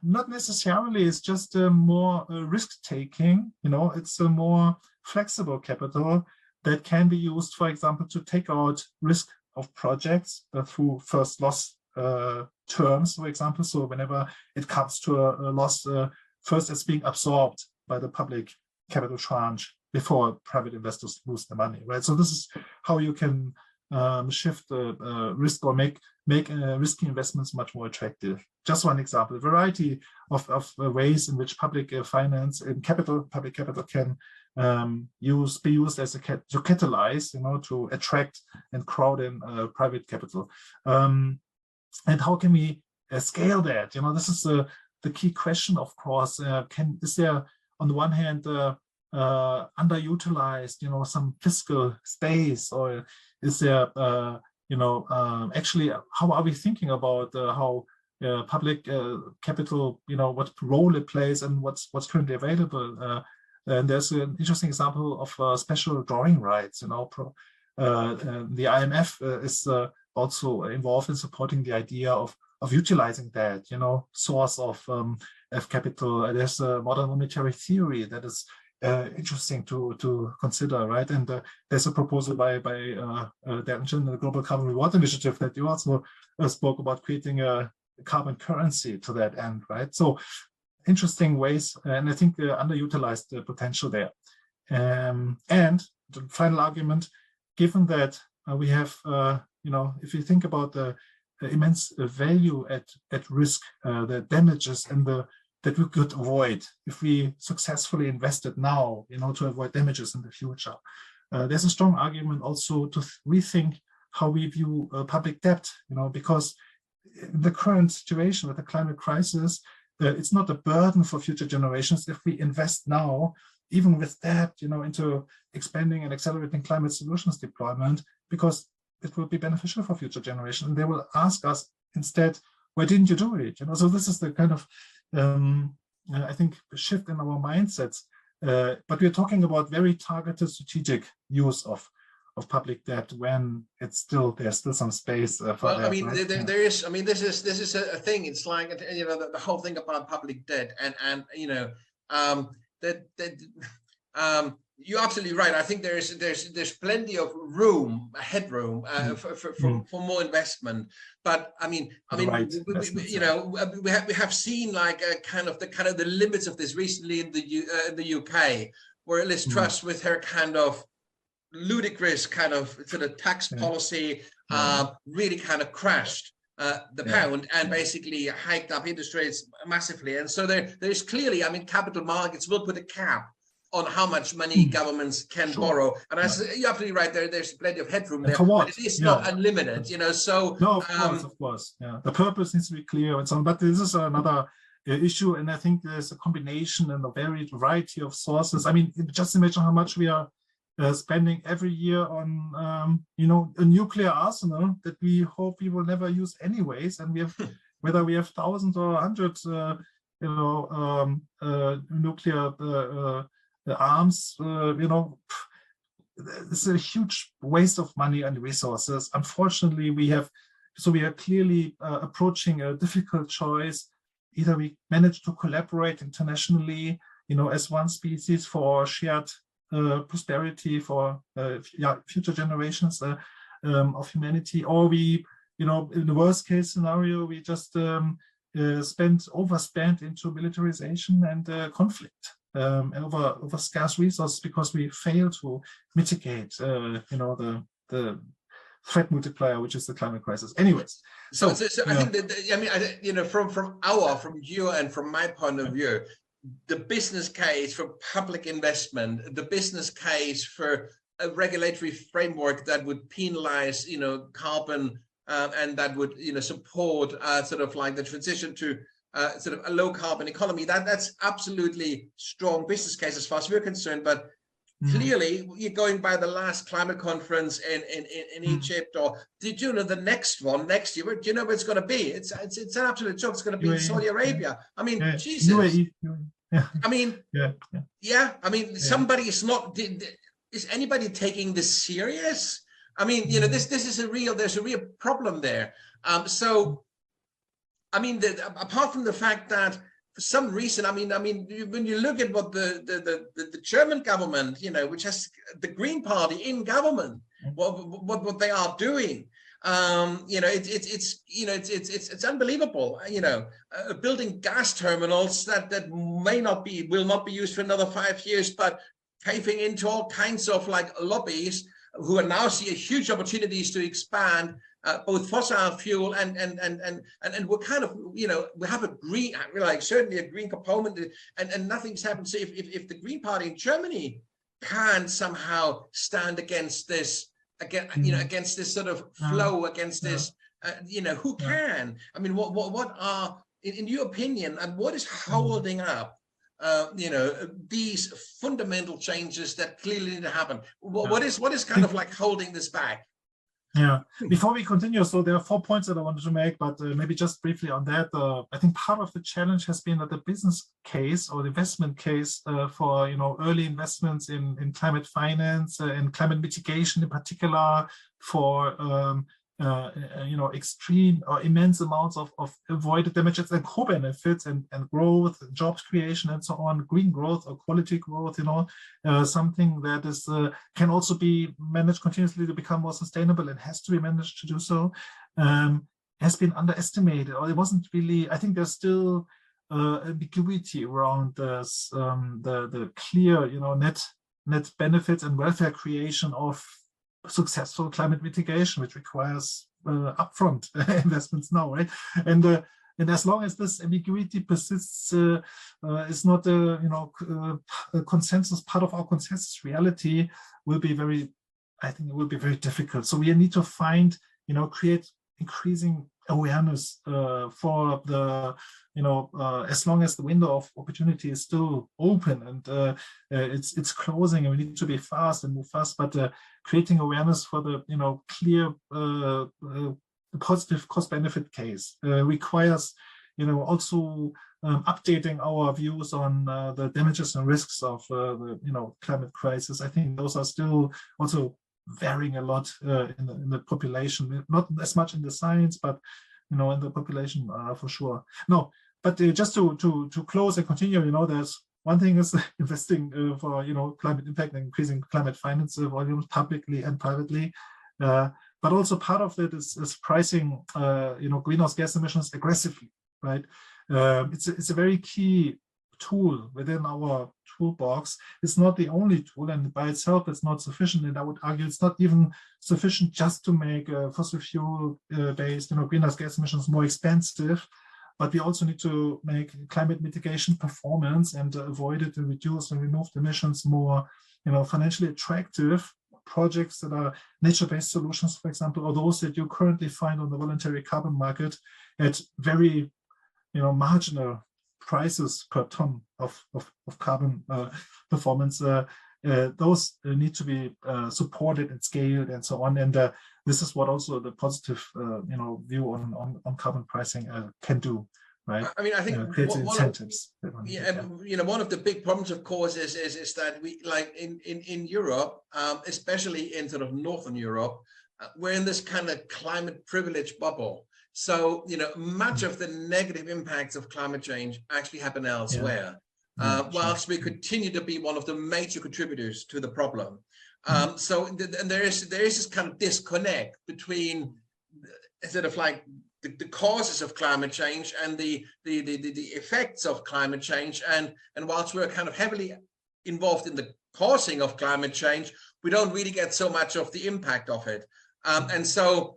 Not necessarily. It's just more risk-taking. It's a more flexible capital that can be used, for example, to take out risk of projects through first loss terms, for example. So whenever it comes to a loss, first it's being absorbed by the public capital tranche before private investors lose their money, right? So this is how you can shift the risk or make risky investments much more attractive. Just one example, a variety of ways in which public finance and public capital can be used as to catalyze, to attract and crowd in private capital. And how can we scale that? This is the key question, of course. Is there, on the one hand, underutilized, some fiscal space, or is there, actually, how are we thinking about how public capital, what role it plays and what's currently available? And there's an interesting example of special drawing rights. The IMF is also involved in supporting the idea of utilizing that, source of capital. There's a modern monetary theory that is interesting to consider, right? And there's a proposal by Young-Jin, the Global Carbon Reward Initiative, that you also spoke about, creating a carbon currency to that end, right? So interesting ways, and I think underutilized potential there. And the final argument, given that we have, if you think about the immense value at risk, the damages and that we could avoid if we successfully invested now, to avoid damages in the future. There's a strong argument also to rethink how we view public debt, because in the current situation with the climate crisis, it's not a burden for future generations if we invest now, even with that, into expanding and accelerating climate solutions deployment, because it will be beneficial for future generations. And they will ask us instead, why didn't you do it? So this is the kind of, I think, shift in our mindsets. But we're talking about very targeted strategic use of public debt when there's still some space for well, that. I mean, right? there is. I mean, this is a thing. It's like, the whole thing about public debt, and you're absolutely right. I think there's plenty of headroom for more investment. But I mean, Right. we have seen like the limits of this recently in the UK, where Liz Truss with her kind of ludicrous sort of tax policy really kind of crashed the pound and basically hiked up interest rates massively. And so there's clearly, capital markets will put a cap on how much money governments can borrow. And you're absolutely right, there's plenty of headroom there, but it is not unlimited, so. No, of course. Yeah. The purpose needs to be clear and so on, but this is another issue. And I think there's a combination and a variety of sources. I mean, just imagine how much we are spending every year on, a nuclear arsenal that we hope we will never use anyways. And we have, whether we have thousands or hundreds, nuclear arms, it's a huge waste of money and resources. Unfortunately, we are clearly approaching a difficult choice. Either we manage to collaborate internationally, as one species for shared prosperity for future generations of humanity, or we, in the worst case scenario, we just overspend into militarization and conflict over scarce resources because we fail to mitigate, the threat multiplier, which is the climate crisis. Anyways, so I think that from you and from my point of view, the business case for public investment, the business case for a regulatory framework that would penalize, carbon, and that would, support sort of like the transition to sort of a low carbon economy. That's absolutely strong business case as far as we're concerned. But clearly, you're going by the last climate conference in Egypt, or did you know the next one next year? Do you know where it's going to be? It's an absolute joke. It's going to be in Saudi Arabia. I mean, Jesus. UAE. I mean, somebody is not. Is anybody taking this serious? I mean, this is there's a real problem there. So, I mean, apart from the fact that for some reason, when you look at what the German government, which has the Green Party in government, what they are doing, It's unbelievable. Building gas terminals that will not be used for another 5 years, but caving into all kinds of like lobbies who are now see a huge opportunities to expand both fossil fuel and we're kind of, we have a green, like certainly a green component, and nothing's happened. So if the Green Party in Germany can somehow stand against this, against this sort of flow, against this, who can? I mean, what are, in your opinion, and what is holding up these fundamental changes that clearly need to happen? What is kind of like holding this back? Yeah, before we continue, so there are 4 points that I wanted to make, but maybe just briefly on that. I think part of the challenge has been that the business case or the investment case for early investments in climate finance and climate mitigation in particular, for extreme or immense amounts of avoided damages and co-benefits and growth, jobs creation and so on, green growth or quality growth, something that is can also be managed continuously to become more sustainable and has to be managed to do so, has been underestimated, or it wasn't really. I think there's still ambiguity around this, the clear net benefits and welfare creation of successful climate mitigation, which requires upfront investments now, right? And as long as this ambiguity persists, is not a consensus, part of our consensus reality, will be very, I think it will be very difficult. So we need to find, create increasing awareness for the, as long as the window of opportunity is still open and it's closing, and we need to be fast and move fast, but creating awareness for the, clear positive cost-benefit case requires, also updating our views on the damages and risks of the, climate crisis. I think those are still also varying a lot in the population, not as much in the science, but in the population for sure. No, but just to close and continue, there's one thing is investing for climate impact and increasing climate finance volumes publicly and privately, but also part of it is pricing greenhouse gas emissions aggressively, right? It's a very key tool within our toolbox. It's not the only tool, and by itself it's not sufficient, and I would argue it's not even sufficient just to make fossil fuel based greenhouse gas emissions more expensive, but we also need to make climate mitigation performance and avoid it and reduce and remove emissions more financially attractive projects that are nature-based solutions, for example, or those that you currently find on the voluntary carbon market at very marginal prices per ton of carbon performance. Those need to be supported and scaled and so on. And this is what also the positive view on carbon pricing can do, right? I mean, I think creates incentives. One of the big problems, of course, is that we, like in Europe, especially in sort of Northern Europe, we're in this kind of climate privilege bubble. So, much of the negative impacts of climate change actually happen elsewhere, whilst we continue to be one of the major contributors to the problem. So there is this kind of disconnect between sort of like the causes of climate change and the effects of climate change. And whilst we're kind of heavily involved in the causing of climate change, we don't really get so much of the impact of it. And so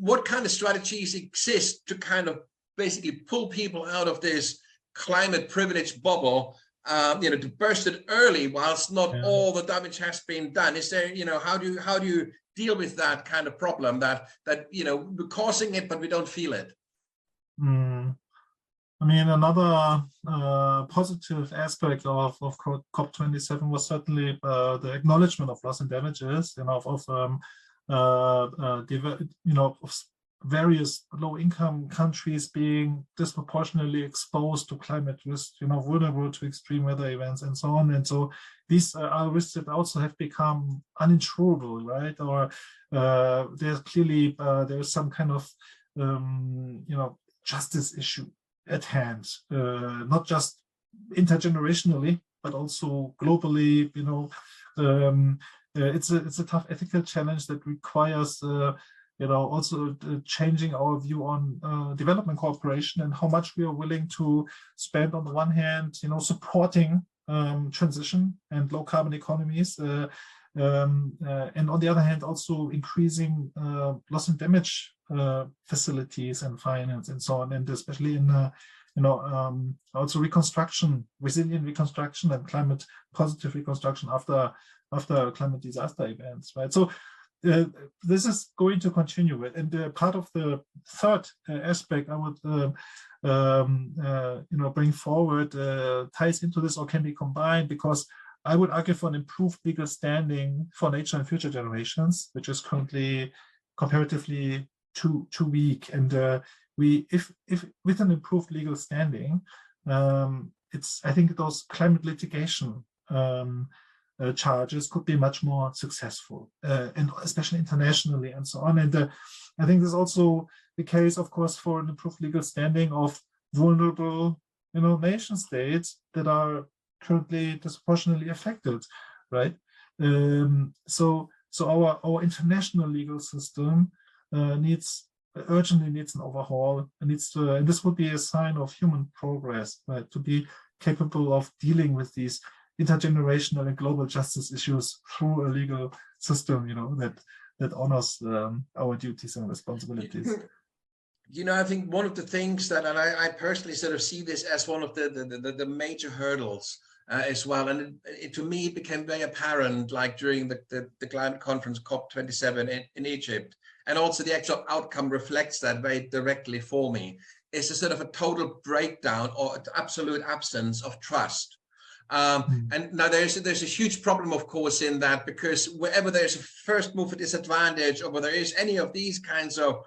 what kind of strategies exist to kind of basically pull people out of this climate privilege bubble, to burst it early whilst not all the damage has been done? Is there, how do you deal with that kind of problem that we're causing it but we don't feel it? I mean, another positive aspect of COP27 was certainly the acknowledgement of loss and damages, of various low-income countries being disproportionately exposed to climate risk, vulnerable to extreme weather events and so on. And so these are risks that also have become uninsurable, right? Or there's clearly there's some kind of justice issue at hand, not just intergenerationally, but also globally, it's a tough ethical challenge that requires also changing our view on development cooperation and how much we are willing to spend on the one hand, supporting transition and low carbon economies, and on the other hand, also increasing loss and damage facilities and finance and so on, and especially in also reconstruction, resilient reconstruction and climate positive reconstruction after climate disaster events, right? So this is going to continue, and part of the third aspect I would bring forward ties into this or can be combined, because I would argue for an improved legal standing for nature and future generations, which is currently comparatively too weak. And if with an improved legal standing, I think those climate litigation charges could be much more successful, and especially internationally and so on. And I think this is also the case, of course, for an improved legal standing of vulnerable, nation states that are currently disproportionately affected, right? So our international legal system urgently needs an overhaul, and and this would be a sign of human progress, right? To be capable of dealing with these intergenerational and global justice issues through a legal system, that honors our duties and responsibilities. I think one of the things that, and I personally sort of see this as one of the major hurdles as well, and to me it became very apparent, like during the climate conference COP27 in Egypt, and also the actual outcome reflects that very directly for me, is a sort of a total breakdown or absolute absence of trust. And now there's a huge problem, of course, in that, because wherever there's a first mover disadvantage, or where there is any of these kinds of,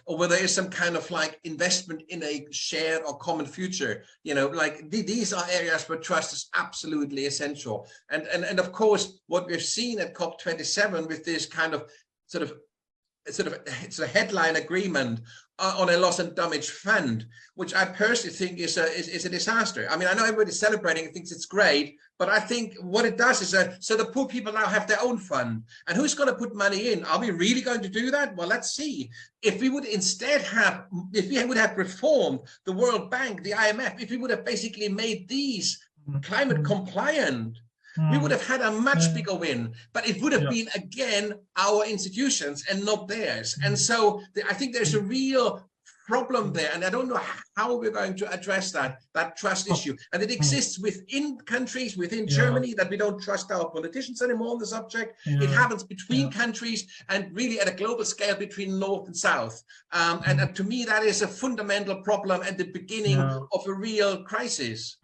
or where there is some kind of like investment in a shared or common future, like these are areas where trust is absolutely essential. And of course, what we've seen at COP27 with this kind of it's a headline agreement on a loss and damage fund, which I personally think is a disaster. I mean, I know everybody's celebrating and thinks it's great, but I think what it does is so the poor people now have their own fund, and who's going to put money in? Are we really going to do that? Well, let's see. If we would instead have reformed the World Bank, the IMF, if we would have basically made these climate compliant, we would have had a much bigger win, but it would have been, again, our institutions and not theirs. And so I think there's a real problem there, and I don't know how we're going to address that trust issue. And it exists within countries, within Germany, that we don't trust our politicians anymore on the subject. It happens between countries, and really at a global scale between North and South. And to me, that is a fundamental problem at the beginning of a real crisis.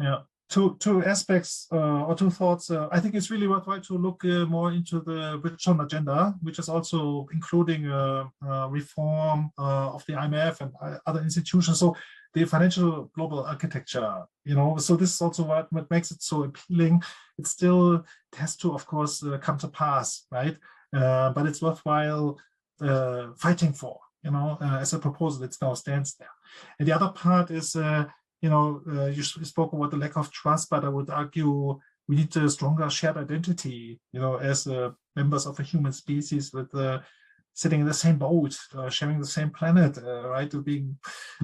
Two aspects or two thoughts. I think it's really worthwhile to look more into the Richmond agenda, which is also including reform of the IMF and other institutions. So the financial global architecture, so this is also what makes it so appealing. It still has to, of course, come to pass, right? But it's worthwhile fighting for, as a proposal that now stands there. And the other part is, you spoke about the lack of trust, but I would argue we need a stronger shared identity, as members of a human species with sitting in the same boat, sharing the same planet, right? To being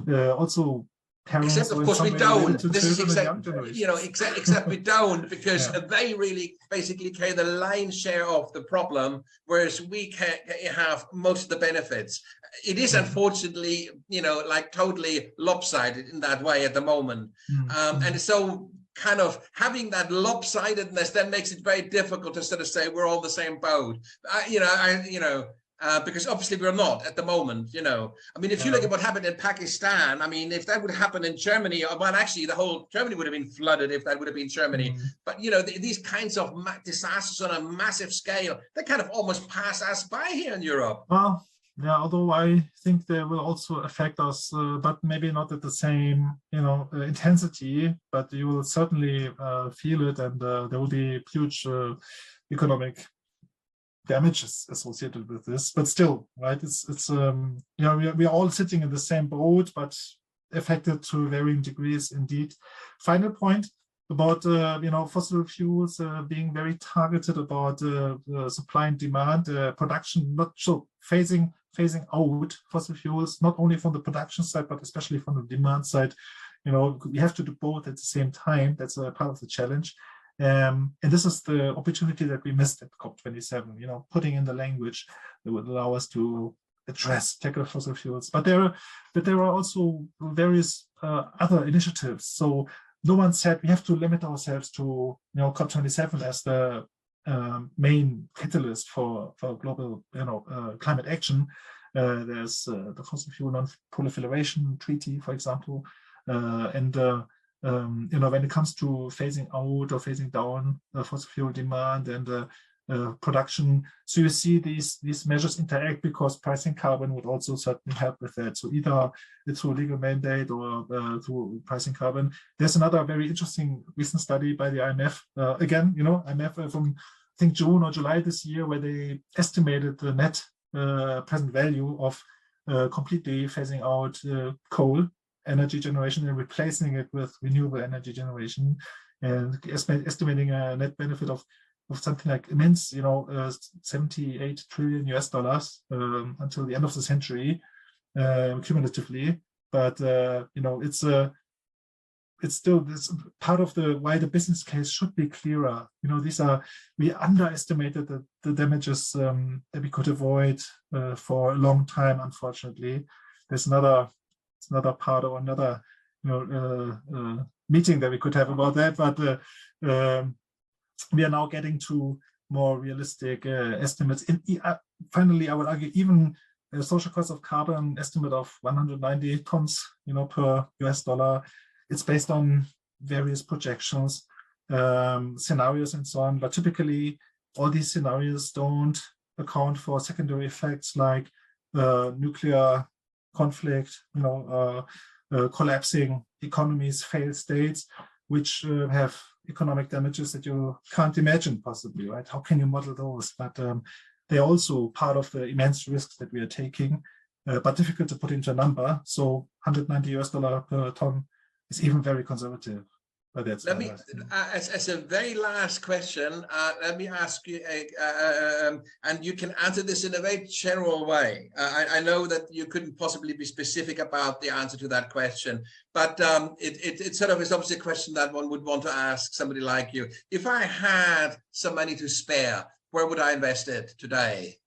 also parents. Except, of course, we don't. This is except we don't, because they really basically carry the lion's share of the problem, whereas we can have most of the benefits. It is unfortunately, like totally lopsided in that way at the moment. And so kind of having that lopsidedness then makes it very difficult to sort of say we're all the same boat. Because obviously we're not at the moment, I mean, if you look at what happened in Pakistan, I mean, if that would happen in Germany, well, actually the whole Germany would have been flooded if that would have been Germany. But, these kinds of disasters on a massive scale, they kind of almost pass us by here in Europe. Well, although I think they will also affect us, but maybe not at the same, intensity, but you will certainly feel it, and there will be huge economic damages associated with this, but still, right? It's we are all sitting in the same boat, but affected to varying degrees indeed. Final point, about fossil fuels being very targeted about supply and demand, production, not so phasing out fossil fuels, not only from the production side, but especially from the demand side. We have to do both at the same time. That's a part of the challenge. And this is the opportunity that we missed at COP27, putting in the language that would allow us to tackle fossil fuels. But there are also various other initiatives. So no one said we have to limit ourselves to COP27 as the main catalyst for global climate action. There's the Fossil Fuel Non-Proliferation Treaty, for example, and when it comes to phasing out or phasing down fossil fuel demand and production, so you see these measures interact, because pricing carbon would also certainly help with that. So either through legal mandate or through pricing carbon. There's another very interesting recent study by the IMF. Again, IMF from I think June or July this year, where they estimated the net present value of completely phasing out coal energy generation and replacing it with renewable energy generation, and estimating a net benefit of something like immense, $78 trillion until the end of the century, cumulatively. But it's still this part of why the business case should be clearer. We underestimated the damages that we could avoid for a long time. Unfortunately, there's another part or another meeting that we could have about that, but we are now getting to more realistic estimates. Finally, I would argue even the social cost of carbon estimate of 190 tons, per US dollar. It's based on various projections, scenarios, and so on. But typically, all these scenarios don't account for secondary effects like nuclear conflict, collapsing economies, failed states, which have economic damages that you can't imagine possibly, right? How can you model those? But they're also part of the immense risks that we are taking, but difficult to put into a number. So $190 per ton is even very conservative. But that's let me, as a very last question, let me ask you, and you can answer this in a very general way. I know that you couldn't possibly be specific about the answer to that question, but it sort of is obviously a question that one would want to ask somebody like you. If I had some money to spare, where would I invest it today?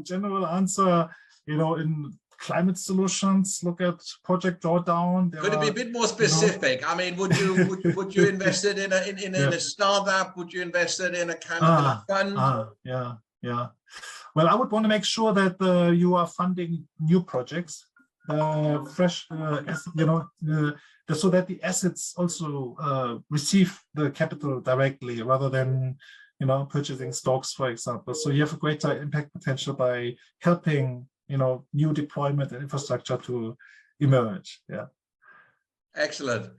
General answer, in climate solutions, look at Project Drawdown. Could it be a bit more specific? I mean, would you invest it in a startup? Would you invest it in a kind of fund? Yeah. Well, I would want to make sure that you are funding new projects, fresh, so that the assets also receive the capital directly, rather than purchasing stocks, for example. So you have a greater impact potential by helping, new deployment and infrastructure to emerge. Yeah. Excellent.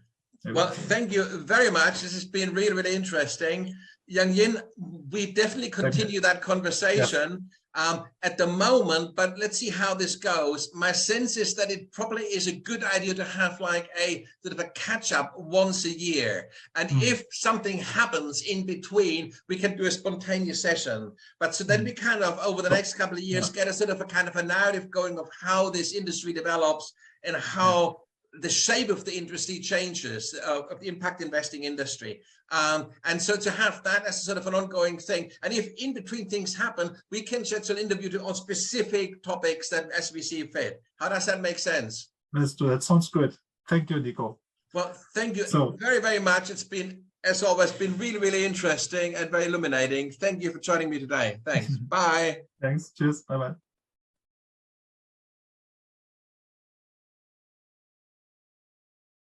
Well, thank you very much. This has been really, really interesting. Young-Jin, we definitely continue that conversation at the moment, but let's see how this goes. My sense is that it probably is a good idea to have like a sort of a catch up once a year. And if something happens in between, we can do a spontaneous session. But so then we kind of, over the next couple of years, get a sort of a kind of a narrative going of how this industry develops and how the shape of the industry changes, of the impact investing industry. And so to have that as a sort of an ongoing thing, and if in between things happen, we can schedule an interview on specific topics that as we see fit. How does that make sense? Let's do that. Sounds good. Thank you, Nico. Well, thank you very, very much. It's been, as always, been really, really interesting and very illuminating. Thank you for joining me today. Thanks. Bye. Thanks. Cheers. Bye-bye.